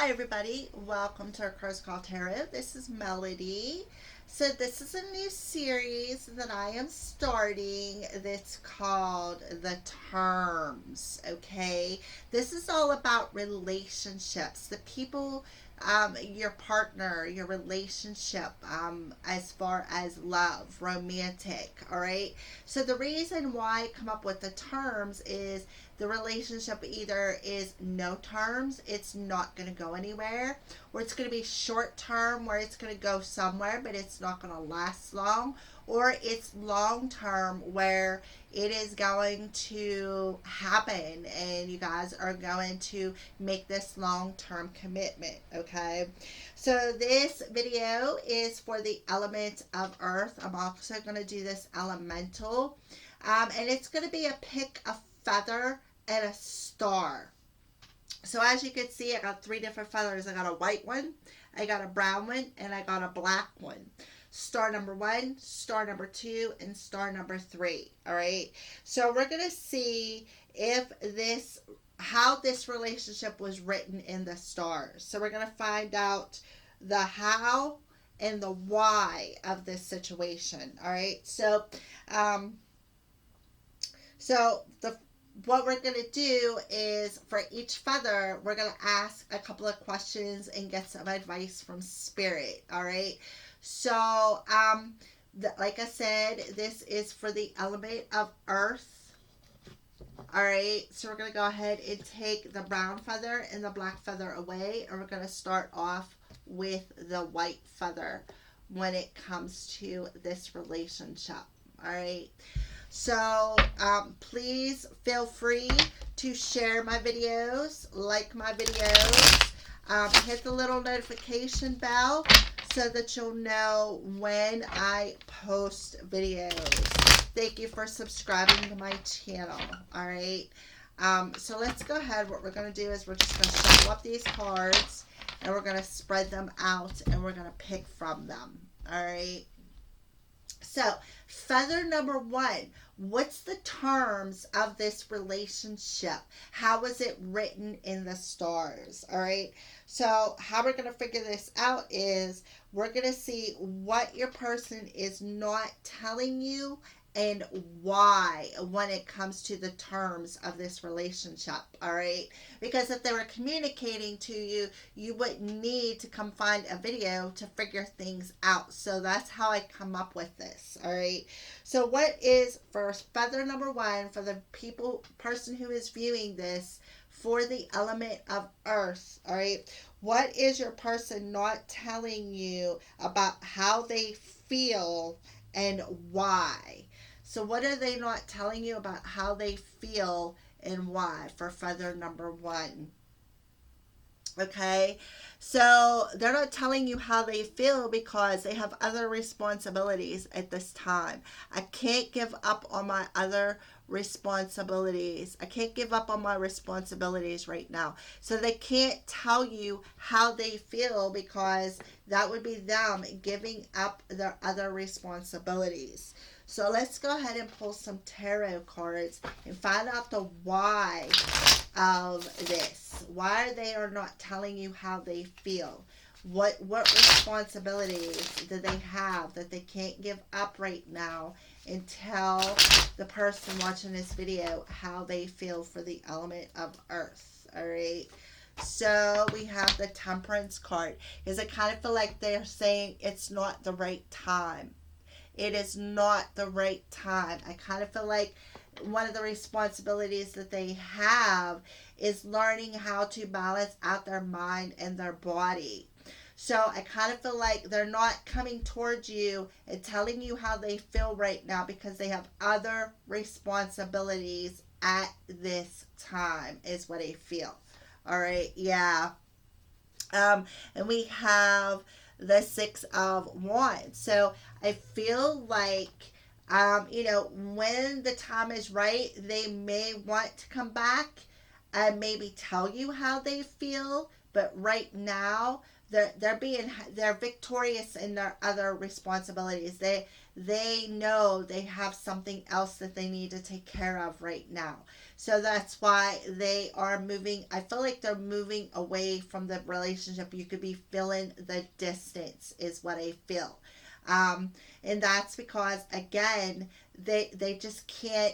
Hi everybody, welcome to our Cross Call Tarot. This is Melody. So this is a new series that I am starting that's called The Terms, okay? This is all about relationships, the people, your partner, your relationship, as far as love, romantic, all right? So the reason why I come up with the terms is the relationship either is no terms, it's not going to go anywhere, or it's going to be short term where it's going to go somewhere but it's not going to last long, or it's long term where it is going to happen and you guys are going to make this long term commitment. Okay, so this video is for the element of earth. I'm also going to do this elemental, and it's going to be a pick a feather and a star. So as you can see, I got three different feathers. I got a white one, I got a brown one, and I got a black one. Star number one, star number two, and star number three. All right. So we're going to see if this, how this relationship was written in the stars. So we're going to find out the how and the why of this situation. All right. Um, so the what we're going to do is for each feather, we're going to ask a couple of questions and get some advice from spirit. All right. So, like I said, this is for the element of earth. All right. So we're going to go ahead and take the brown feather and the black feather away. And we're going to start off with the white feather when it comes to this relationship. All right. So please feel free to share my videos, like my videos, hit the little notification bell so that you'll know when I post videos. Thank you for subscribing to my channel. All right. So let's go ahead. What we're going to do is we're just going to shuffle up these cards and we're going to spread them out and we're going to pick from them. All right. So, feather number one, what's the terms of this relationship? How was it written in the stars? All right. So, how we're going to figure this out is we're going to see what your person is not telling you and why when it comes to the terms of this relationship. All right. Because if they were communicating to you, you wouldn't need to come find a video to figure things out. So that's how I come up with this. All right. So what is for feather number one for the person who is viewing this for the element of earth? All right. What is your person not telling you about how they feel and why? So what are they not telling you about how they feel and why for feather number one? Okay, so they're not telling you how they feel because they have other responsibilities at this time. I can't give up on my other responsibilities. I can't give up on my responsibilities right now. So they can't tell you how they feel because that would be them giving up their other responsibilities. So let's go ahead and pull some tarot cards and find out the why of this. Why they are not telling you how they feel. What responsibilities do they have that they can't give up right now and tell the person watching this video how they feel for the element of earth. All right. So we have the Temperance card. Is I kind of feel like they're saying it's not the right time. It is not the right time. I kind of feel like one of the responsibilities that they have is learning how to balance out their mind and their body. So I kind of feel like they're not coming towards you and telling you how they feel right now because they have other responsibilities at this time is what I feel. All right. Yeah. And we have the Six of Wands. So I feel like, when the time is right, they may want to come back and maybe tell you how they feel. But right now, they're victorious in their other responsibilities. They know they have something else that they need to take care of right now. So that's why they are moving. I feel like they're moving away from the relationship. You could be feeling the distance, is what I feel. Um, and that's because, again, they just can't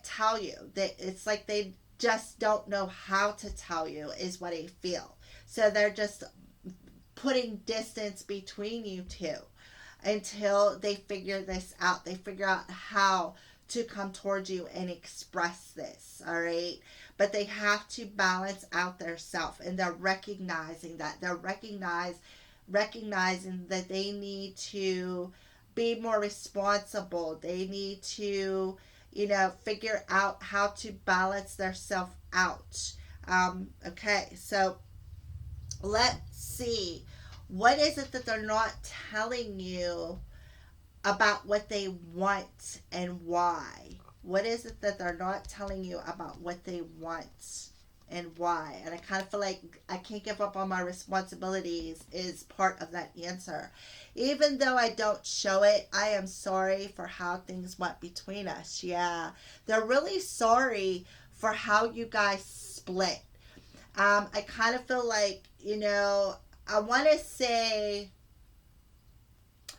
tell you. It's like they just don't know how to tell you, is what I feel. So they're just putting distance between you two until they figure this out. They figure out how to come towards you and express this, all right? But they have to balance out their self, and they're recognizing that. They're recognizing that they need to be more responsible. They need to, figure out how to balance their self out. Okay, so let's see. What is it that they're not telling you about what they want and why? What is it that they're not telling you about what they want and why? And I kind of feel like I can't give up on my responsibilities is part of that answer. Even though I don't show it, I am sorry for how things went between us. Yeah, they're really sorry for how you guys split. I kind of feel like, I want to say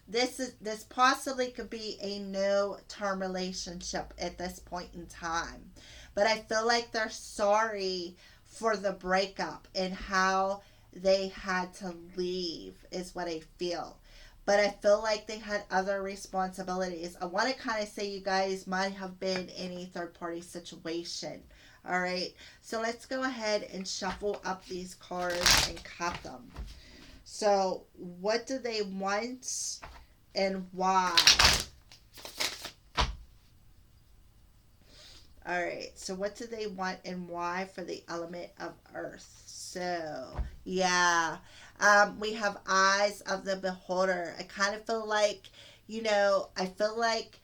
this possibly could be a no term relationship at this point in time, but I feel like they're sorry for the breakup and how they had to leave, is what I feel. But I feel like they had other responsibilities. I want to kind of say you guys might have been in a third party situation. All right, so let's go ahead and shuffle up these cards and cut them. So what do they want and why? All right, so what do they want and why for the element of earth? So yeah, we have eyes of the beholder. I kind of feel like, I feel like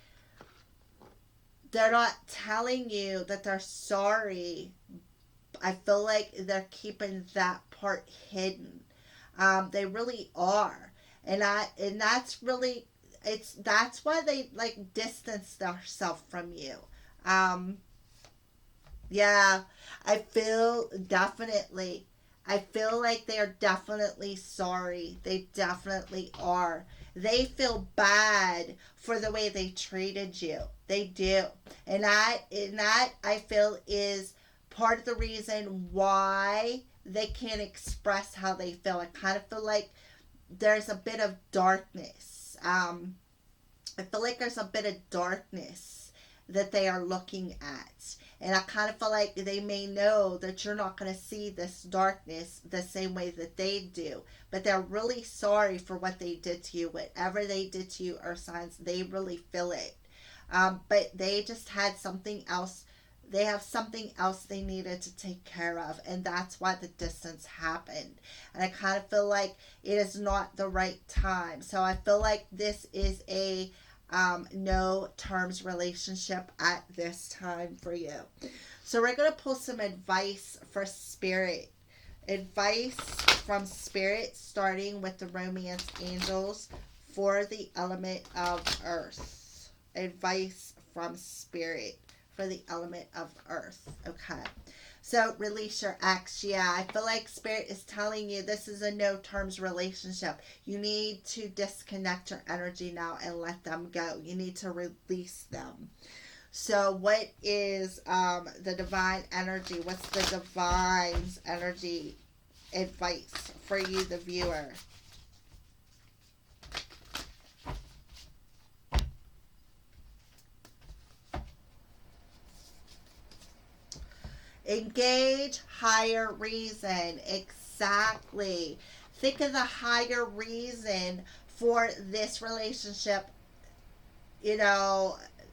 they're not telling you that they're sorry. I feel like they're keeping that part hidden. They really are, and that's really, that's why they like distance themselves from you. Um, yeah, I feel definitely. I feel like they are definitely sorry. They definitely are. They feel bad for the way they treated you. They do. And that I feel is part of the reason why they can't express how they feel. I kind of feel like there's a bit of darkness. I feel like there's a bit of darkness that they are looking at. And I kind of feel like they may know that you're not going to see this darkness the same way that they do. But they're really sorry for what they did to you. Whatever they did to you, Earth signs, they really feel it. But they just had something else. They have something else they needed to take care of. And that's why the distance happened. And I kind of feel like it is not the right time. So I feel like this is a no terms relationship at this time for you. So we're going to pull some advice for spirit. Advice from spirit, starting with the romance angels for the element of earth. Advice from spirit for the element of earth. Okay. So release your ex. Yeah, I feel like spirit is telling you this is a no terms relationship. You need to disconnect your energy now and let them go. You need to release them. So what is the divine energy? What's the divine's energy advice for you, the viewer? Engage higher reason. Exactly. Think of the higher reason for this relationship,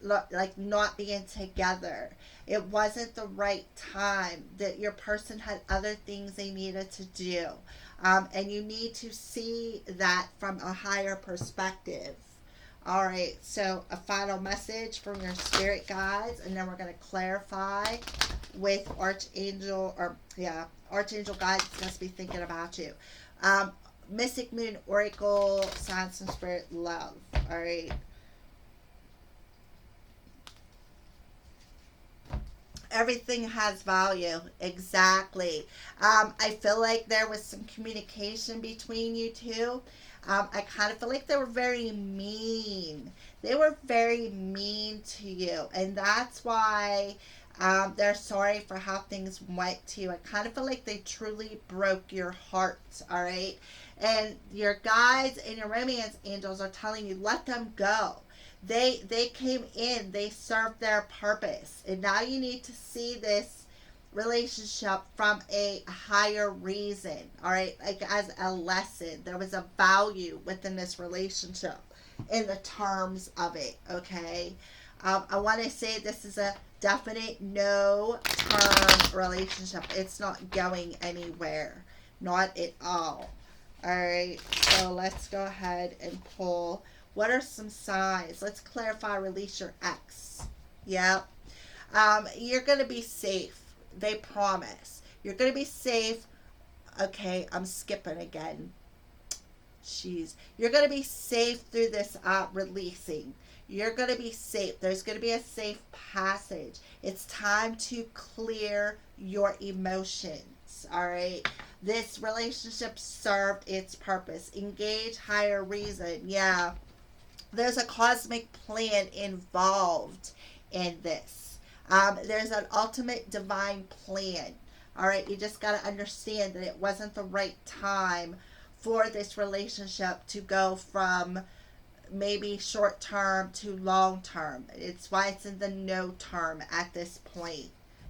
like not being together. It wasn't the right time. That your person had other things they needed to do. And you need to see that from a higher perspective. All right, so a final message from your spirit guides, and then we're going to clarify with Archangel guides must be thinking about you. Mystic Moon Oracle, Science and Spirit, Love. All right. Everything has value. Exactly. I feel like there was some communication between you two. I kind of feel like they were very mean. They were very mean to you. And that's why they're sorry for how things went to you. I kind of feel like they truly broke your heart. All right. And your guides and your romance angels are telling you, let them go. They came in, they served their purpose, and now you need to see this relationship from a higher reason. All right, like as a lesson. There was a value within this relationship in the terms of it. Okay. I want to say this is a definite no term relationship. It's not going anywhere, not at all. All right, so let's go ahead and pull. What are some signs? Let's clarify. Release your ex. Yep. You're going to be safe. They promise. You're going to be safe. Okay, I'm skipping again. Jeez. You're going to be safe through this releasing. You're going to be safe. There's going to be a safe passage. It's time to clear your emotions. All right. This relationship served its purpose. Engage higher reason. Yeah. There's a cosmic plan involved in this. There's an ultimate divine plan. All right, you just got to understand that it wasn't the right time for this relationship to go from maybe short term to long term. It's why it's in the no term at this point.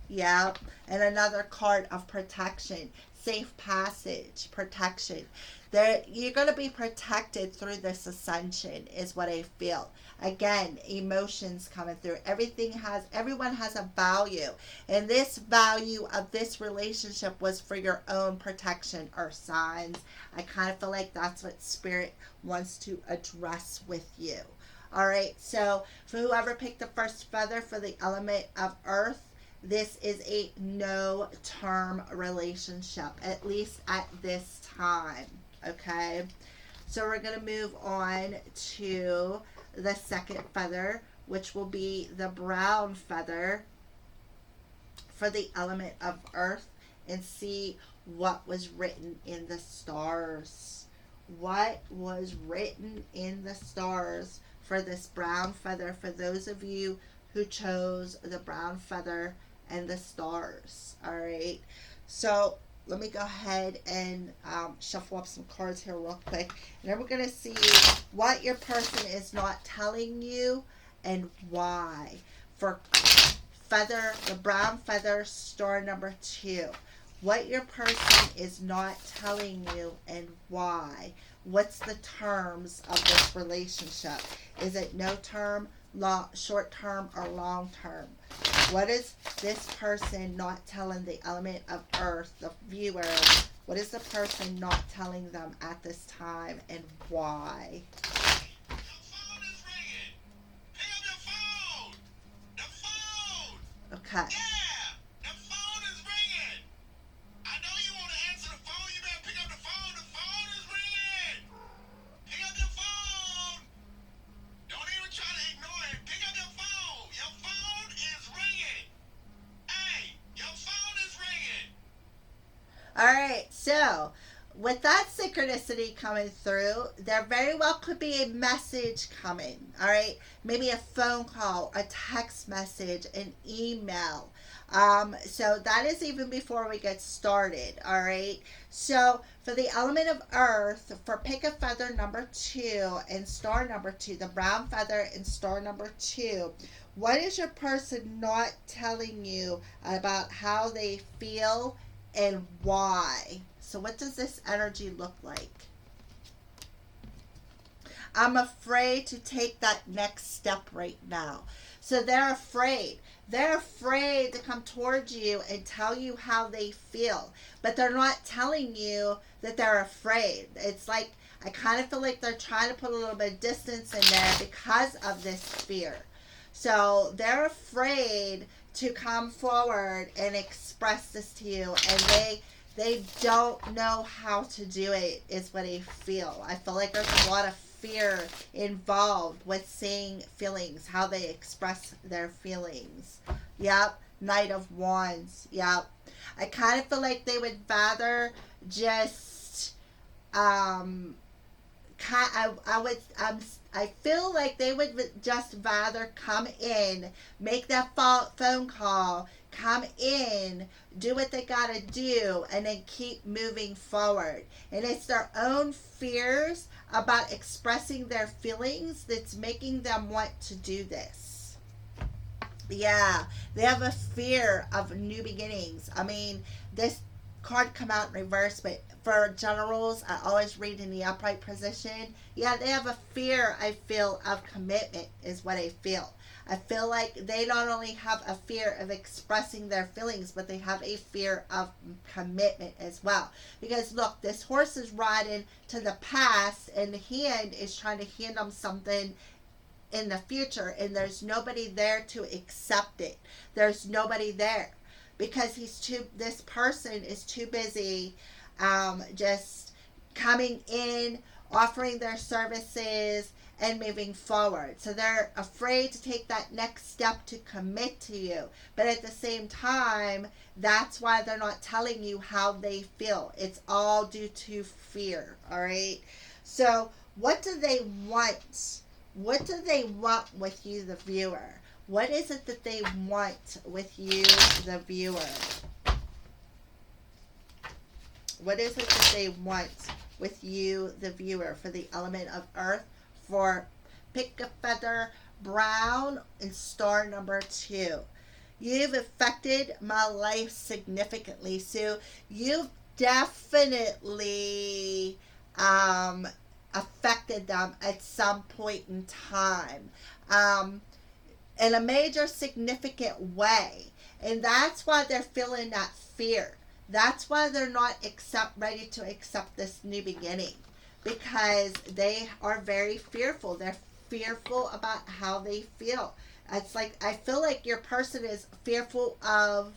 Yeah. And another card of protection, safe passage, protection. There, you're going to be protected through this ascension is what I feel. Again, emotions coming through. Everyone has a value. And this value of this relationship was for your own protection, earth signs. I kind of feel like that's what spirit wants to address with you. All right. So for whoever picked the first feather for the element of earth, this is a no term relationship, at least at this time. Okay, so we're going to move on to the second feather, which will be the brown feather for the element of earth, and see what was written in the stars. What was written in the stars for this brown feather, for those of you who chose the brown feather and the stars. All right, so let me go ahead and shuffle up some cards here real quick. And then we're going to see what your person is not telling you and why. For feather, the brown feather, star number 2. What your person is not telling you and why. What's the terms of this relationship? Is it no term, short term, or long term? What is this person not telling the element of earth, the viewer? What is the person not telling them at this time and why? Your phone is ringing. Pick up your phone. The phone. Okay. Yeah, the phone is ringing. I know you want to answer the phone. You better pick up the phone. The phone is ringing. Pick up your phone. Don't even try to ignore it. Pick up your phone. Your phone is ringing. Hey, your phone is ringing. All right. So, with that synchronicity coming through, there very well could be a message coming. All right. Maybe a phone call, a text message, an email. So that is even before we get started. All right. So for the element of earth, for pick a feather number 2 and star number 2, the brown feather and star number 2, what is your person not telling you about how they feel and why? So what does this energy look like? I'm afraid to take that next step right now. So they're afraid. They're afraid to come towards you and tell you how they feel. But they're not telling you that they're afraid. It's like, I kind of feel like they're trying to put a little bit of distance in there because of this fear. So they're afraid to come forward and express this to you. And they don't know how to do it, is what I feel. I feel like there's a lot of fear involved with saying feelings, how they express their feelings. Yep, Knight of Wands. Yep. I kind of feel like they would rather just I feel like they would just rather come in, make that phone call, come in, do what they gotta do, and then keep moving forward. And it's their own fears about expressing their feelings that's making them want to do this. Yeah, they have a fear of new beginnings. I mean, this card come out in reverse, but for generals, I always read in the upright position. Yeah, they have a fear, I feel, of commitment is what I feel. I feel like they not only have a fear of expressing their feelings, but they have a fear of commitment as well. Because look, this horse is riding to the past, and the hand is trying to hand them something in the future, and there's nobody there to accept it. There's nobody there because this person is too busy just coming in, offering their services, and moving forward. So they're afraid to take that next step to commit to you. But at the same time, that's why they're not telling you how they feel. It's all due to fear. All right. So what do they want? What do they want with you, the viewer? What is it that they want with you, the viewer? What is it that they want with you, the viewer, for the element of earth, for pick a feather, brown, and star number 2? You've affected my life significantly. So you've definitely affected them at some point in time in a major significant way. And that's why they're feeling that fear. That's why they're not ready to accept this new beginning, because they are very fearful. They're fearful about how they feel. It's like, I feel like your person is fearful of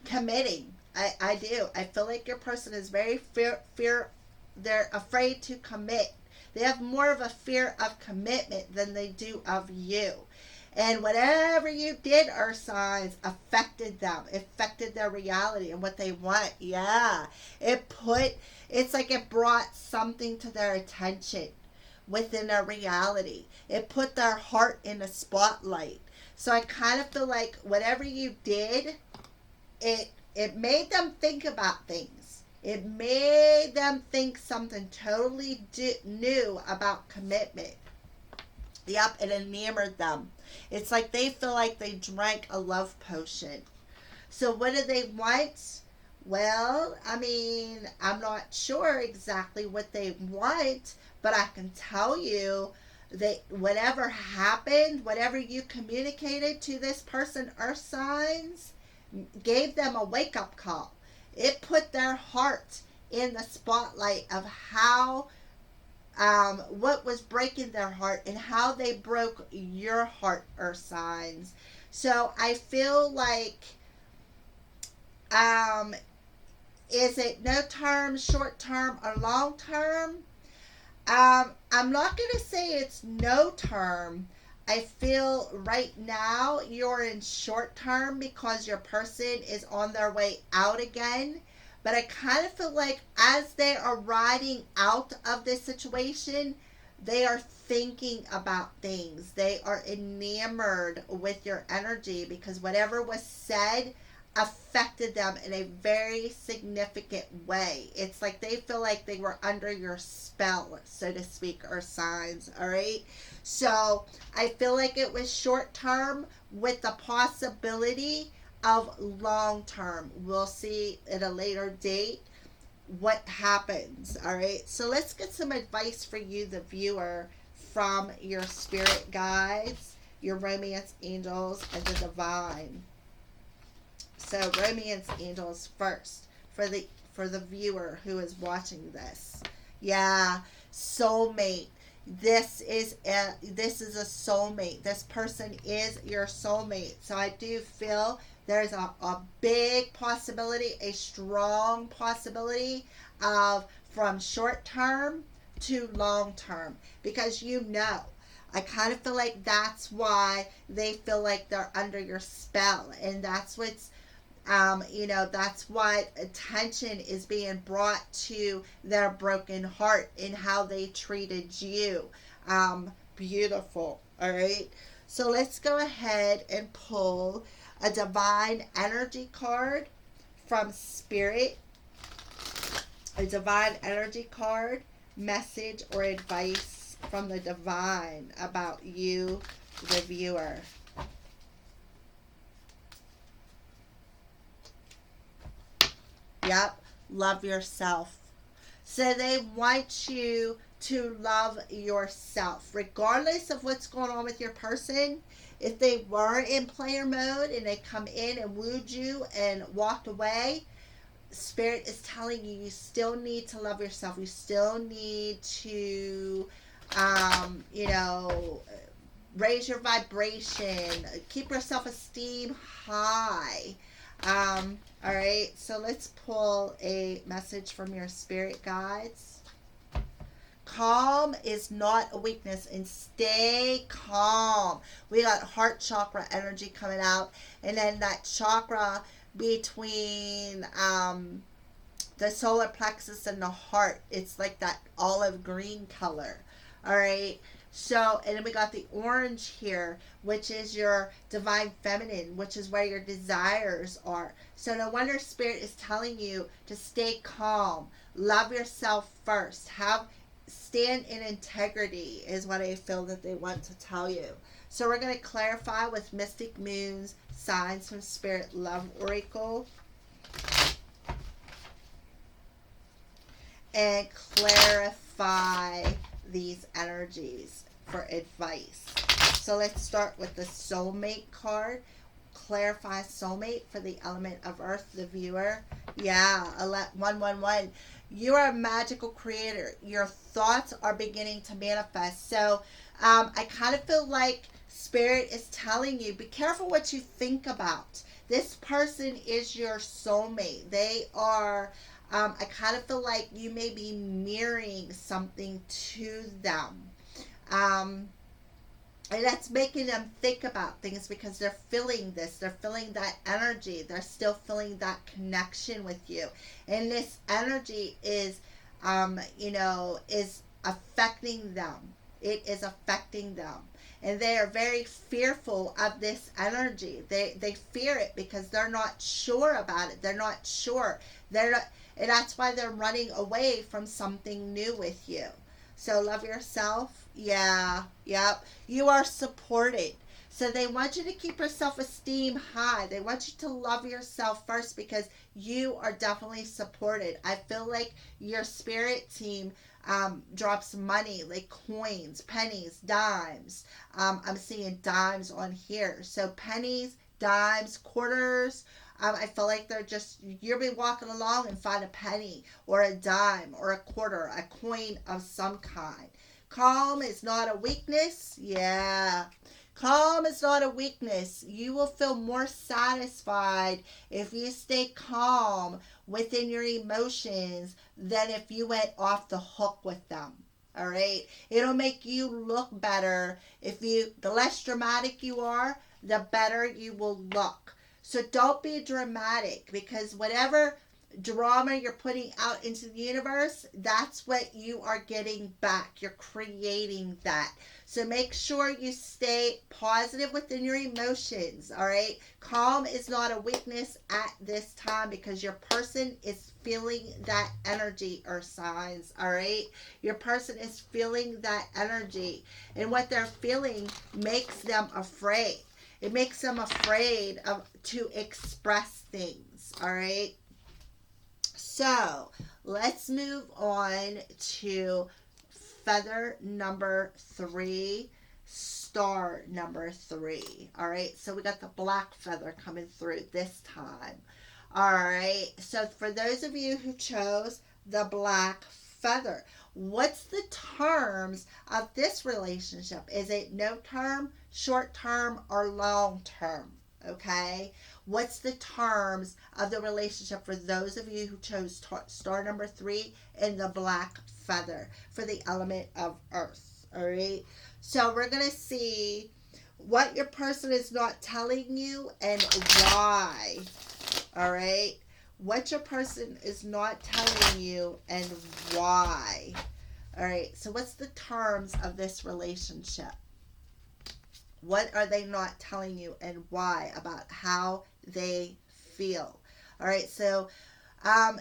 committing. I do. I feel like your person is very they're afraid to commit. They have more of a fear of commitment than they do of you. And whatever you did, earth signs, affected them, affected their reality and what they want. Yeah. It's like it brought something to their attention within their reality. It put their heart in a spotlight. So I kind of feel like whatever you did, it made them think about things. It made them think something totally new about commitment. Yep, it enamored them. It's like they feel like they drank a love potion. So what do they want? Well, I mean, I'm not sure exactly what they want, but I can tell you that whatever happened, whatever you communicated to this person, earth signs, gave them a wake-up call. It put their heart in the spotlight of how what was breaking their heart and how they broke your heart, earth signs. So I feel like is it no term, short term, or long term? I'm not going to say it's no term. I feel right now you're in short term because your person is on their way out again. But I kind of feel like as they are riding out of this situation, they are thinking about things. They are enamored with your energy because whatever was said affected them in a very significant way. It's like they feel like they were under your spell, so to speak, or signs. All right. So I feel like it was short term with the possibility of long term. We'll see at a later date what happens. All right. So let's get some advice for you, the viewer, from your spirit guides, your romance angels, and the divine. So romance angels first for the viewer who is watching this. Yeah, soulmate. This is a soulmate. This person is your soulmate. So I do feel there's a big possibility, a strong possibility of from short term to long term, because I kind of feel like that's why they feel like they're under your spell, and that's what's that's what attention is being brought to their broken heart and how they treated you. Beautiful. All right. So let's go ahead and pull a divine energy card from Spirit. A divine energy card, message or advice from the divine about you, the viewer. Yep, love yourself. So they want you to love yourself, regardless of what's going on with your person. If they were in player mode and they come in and wooed you and walked away, Spirit is telling you you still need to love yourself. You still need to, you know, raise your vibration, keep your self esteem high. All right, so let's pull a message from your spirit guides. Calm is not a weakness, and stay calm. We got heart chakra energy coming out, and then that chakra between the solar plexus and the heart. It's like that olive green color. All right. So, and then we got the orange here, which is your divine feminine, which is where your desires are. So, no wonder Spirit is telling you to stay calm, love yourself first, stand in integrity, is what I feel that they want to tell you. So, we're going to clarify with Mystic Moon's Signs from Spirit Love Oracle. And clarify these energies for advice. So let's start with the soulmate card. Clarify soulmate for the element of earth, the viewer. Yeah, 111. You are a magical creator. Your thoughts are beginning to manifest. So I kind of feel like Spirit is telling you, be careful what you think about. This person is your soulmate. They are I kind of feel like you may be mirroring something to them. And that's making them think about things because they're feeling this. They're feeling that energy. They're still feeling that connection with you. And this energy is, is affecting them. It is affecting them. And they are very fearful of this energy. They fear it because they're not sure about it. They're not sure. And that's why they're running away from something new with you. So love yourself. Yeah. Yep. You are supported. So they want you to keep your self-esteem high. They want you to love yourself first because you are definitely supported. I feel like your spirit team drops money like coins, pennies, dimes. I'm seeing dimes on here. So pennies, dimes, quarters. I feel like you'll be walking along and find a penny or a dime or a quarter, a coin of some kind. Calm is not a weakness. Yeah. Calm is not a weakness. You will feel more satisfied if you stay calm within your emotions than if you went off the hook with them. All right. It'll make you look better. The less dramatic you are, the better you will look. So don't be dramatic because whatever drama you're putting out into the universe, that's what you are getting back. You're creating that. So make sure you stay positive within your emotions, all right? Calm is not a weakness at this time because your person is feeling that energy, or signs, all right? Your person is feeling that energy, and what they're feeling makes them afraid. It makes them afraid to express things, all right? So let's move on to feather number 3, star number 3. All right, so we got the black feather coming through this time. All right, so for those of you who chose the black feather, what's the terms of this relationship? Is it no term, short term, or long term? Okay, what's the terms of the relationship for those of you who chose star number 3 and the black feather for the element of earth? All right, So we're going to see what your person is not telling you and why. All right? What your person is not telling you and why. All right, so what's the terms of this relationship? What are they not telling you and why about how they feel? All right, so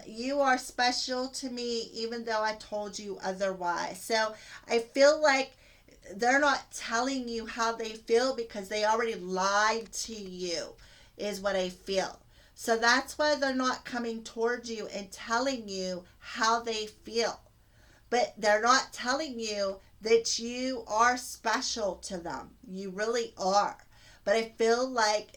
you are special to me even though I told you otherwise. So I feel like they're not telling you how they feel because they already lied to you, is what I feel. So that's why they're not coming towards you and telling you how they feel. But they're not telling you that you are special to them. You really are. But I feel like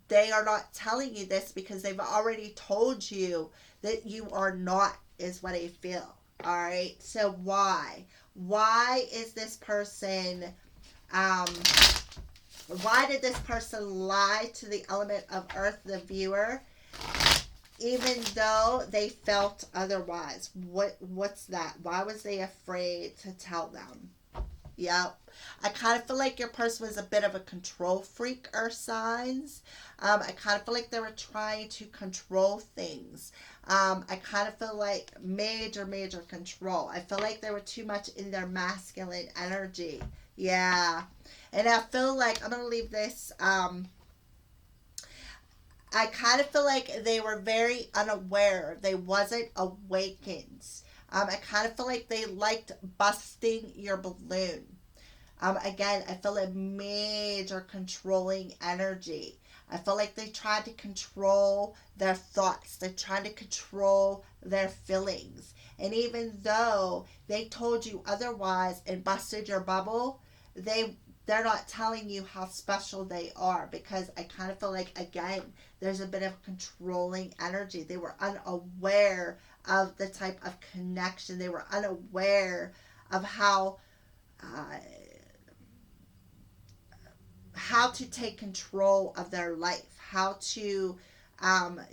they are not telling you this because they've already told you that you are not, is what I feel. All right. So why? Why is this person, um, why did this person lie to the element of earth, the viewer, even though they felt otherwise? What's that? Why was they afraid to tell them? Yep. I kind of feel like your person was a bit of a control freak, earth signs. I kind of feel like they were trying to control things. I kind of feel like major control. I feel like they were too much in their masculine energy. Yeah. And I feel like, I'm going to leave this, I kind of feel like they were very unaware. They wasn't awakened. I kind of feel like they liked busting your balloon. Again, I feel a major controlling energy. I feel like they tried to control their thoughts. They tried to control their feelings. And even though they told you otherwise and busted your bubble, they're not telling you how special they are, because I kind of feel like, again, there's a bit of controlling energy. They were unaware of the type of connection. They were unaware of uh, how to take control of their life, how to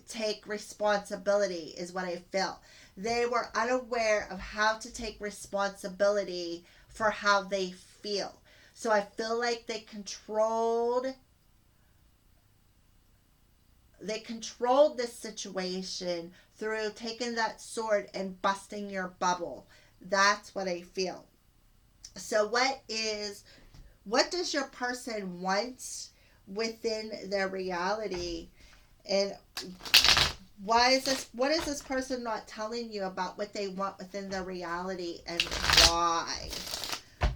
take responsibility, is what I felt. They were unaware of how to take responsibility for how they feel. So I feel like they controlled this situation through taking that sword and busting your bubble. That's what I feel. So what does your person want within their reality, and what is this person not telling you about what they want within their reality, and why?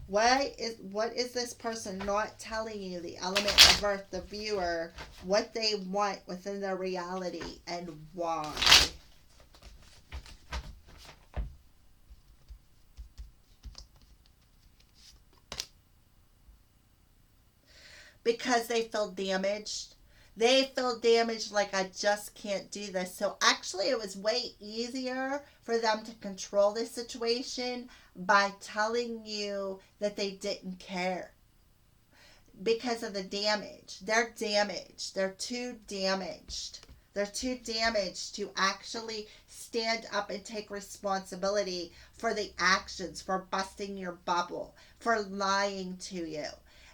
What is this person not telling you, the element of earth, the viewer, what they want within their reality and why? Because they feel damaged. They feel damaged, like, I just can't do this. So actually it was way easier for them to control this situation by telling you that they didn't care because of the damage. They're damaged. They're too damaged. They're too damaged to actually stand up and take responsibility for the actions, for busting your bubble, for lying to you.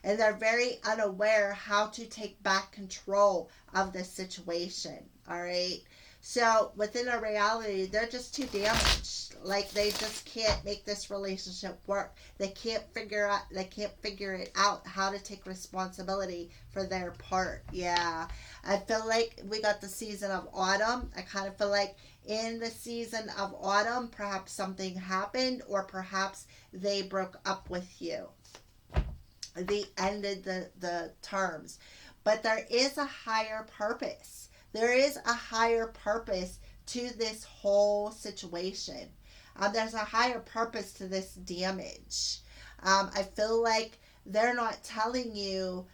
And they're very unaware how to take back control of the situation. All right. So within a reality, they're just too damaged. Like, they just can't make this relationship work. They can't figure it out how to take responsibility for their part. Yeah. I feel like we got the season of autumn. I kind of feel like in the season of autumn, perhaps something happened, or perhaps they broke up with you. They ended the terms. But there is a higher purpose. There is a higher purpose to this whole situation. There's a higher purpose to this damage. I feel like they're not telling you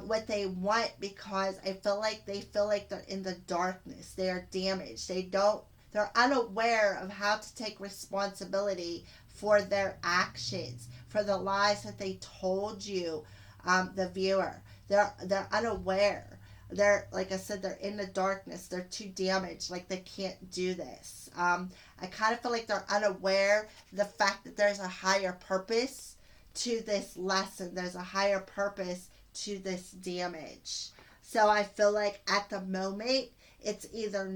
what they want, because I feel like they feel like they're in the darkness. They are damaged. They're unaware of how to take responsibility for their actions, for the lies that they told you, the viewer. They're unaware. They're, like I said, they're in the darkness. They're too damaged. Like, they can't do this. I kind of feel like they're unaware the fact that there's a higher purpose to this lesson. There's a higher purpose to this damage. So I feel like at the moment, it's either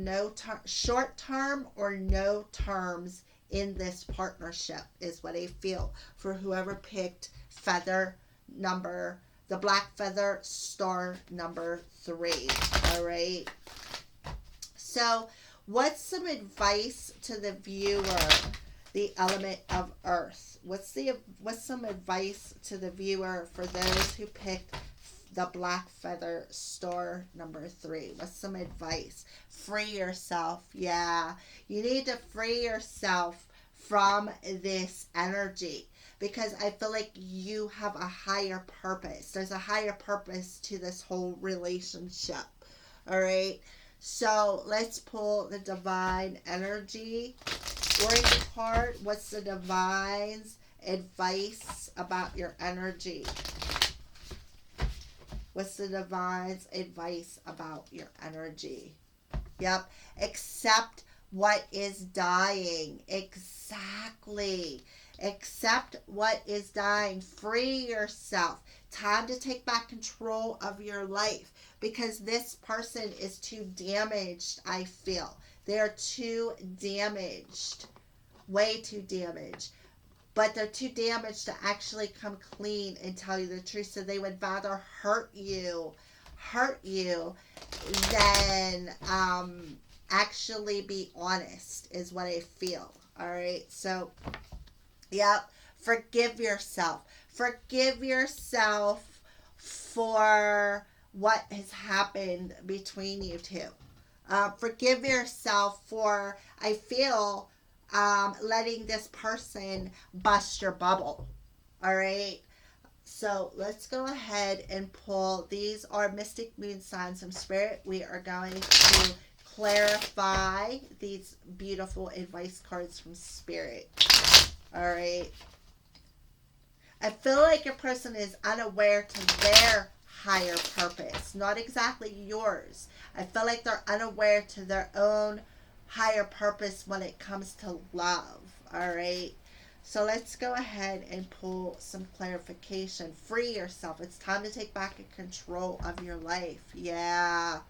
short term or no terms in this partnership, is what I feel for whoever picked feather number, the black feather star number 3. All right. So, what's some advice to the viewer, the element of earth? What's some advice to the viewer for those who picked the black feather star number 3? What's some advice? Free yourself. Yeah, you need to free yourself from this energy, because I feel like you have a higher purpose. There's a higher purpose to this whole relationship. All right. So let's pull the divine energy oracle card. What's the divine's advice about your energy? What's the divine's advice about your energy? Yep. Accept what is dying. Exactly. Accept what is dying. Free yourself. Time to take back control of your life, because this person is too damaged, I feel. They're too damaged. Way too damaged. But they're too damaged to actually come clean and tell you the truth. So they would rather hurt you than actually be honest, is what I feel. All right. So, yep. Forgive yourself. Forgive yourself for what has happened between you two. Forgive yourself for, I feel, letting this person bust your bubble. All right. So let's go ahead and pull. These are Mystic Moon signs from Spirit. We are going to clarify these beautiful advice cards from Spirit. All right. I feel like your person is unaware to their higher purpose, not exactly yours. I feel like they're unaware to their own higher purpose when it comes to love. All right. So let's go ahead and pull some clarification. Free yourself. It's time to take back control of your life. Yeah.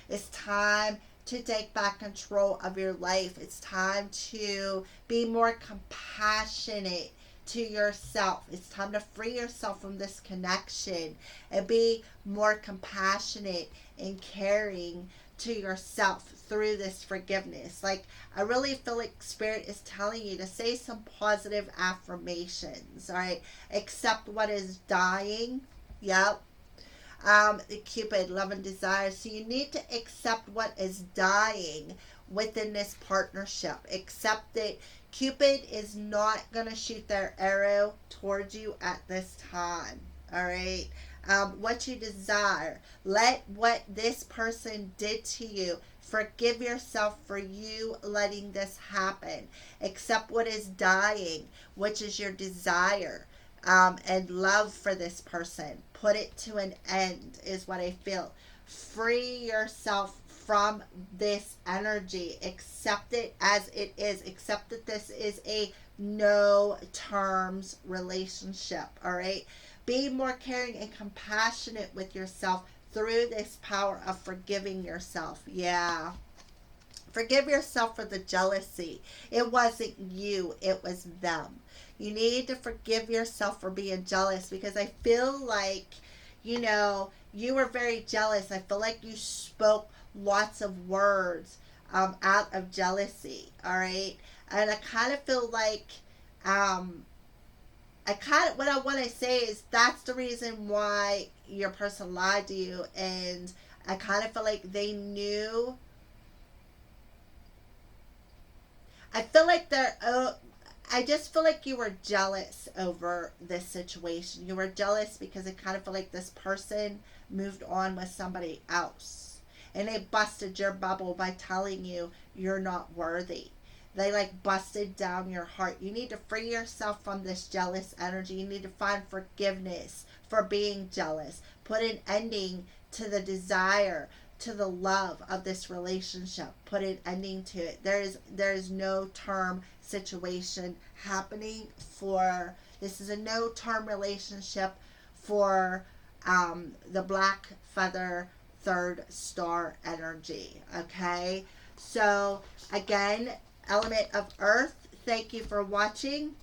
It's time to take back control of your life. It's time to be more compassionate to yourself. It's time to free yourself from this connection and be more compassionate and caring to yourself through this forgiveness. Like, I really feel like Spirit is telling you to say some positive affirmations. All right. Accept what is dying. Yep. The Cupid, love and desire. So you need to accept what is dying within this partnership. Accept that Cupid is not going to shoot their arrow towards you at this time. All right. What you desire. Let what this person did to you. Forgive yourself for you letting this happen. Accept what is dying, which is your desire. And love for this person. Put it to an end, is what I feel. Free yourself from this energy. Accept it as it is. Accept that this is a no terms relationship. All right. Be more caring and compassionate with yourself through this power of forgiving yourself. Yeah. Forgive yourself for the jealousy. It wasn't you, it was them. You need to forgive yourself for being jealous, because I feel like, you were very jealous. I feel like you spoke lots of words out of jealousy. All right. And I kind of feel like, what I want to say is that's the reason why your person lied to you. And I kind of feel like they knew. I feel like I just feel like you were jealous over this situation. You were jealous because I kind of feel like this person moved on with somebody else. And they busted your bubble by telling you you're not worthy. They busted down your heart. You need to free yourself from this jealous energy. You need to find forgiveness for being jealous. Put an ending to the desire, to the love of this relationship. Put an ending to it. There is no term situation happening for This is a no-term relationship for the black feather third star energy. Okay, so again, element of earth, thank you for watching.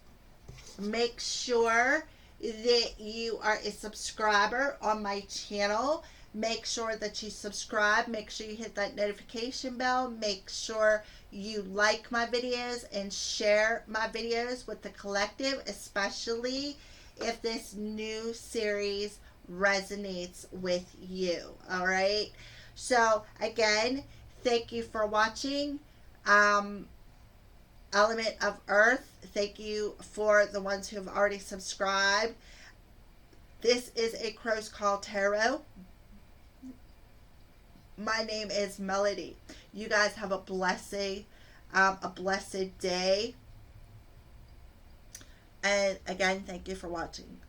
Make sure that you are a subscriber on my channel. Make sure that you subscribe. Make sure you hit that notification bell. Make sure you like my videos and share my videos with the collective, especially if this new series resonates with you. All right. So again, thank you for watching. Element of earth, thank you for the ones who have already subscribed. This is a Crow's Call Tarot. My name is Melody. You guys have a blessed day. And again, thank you for watching.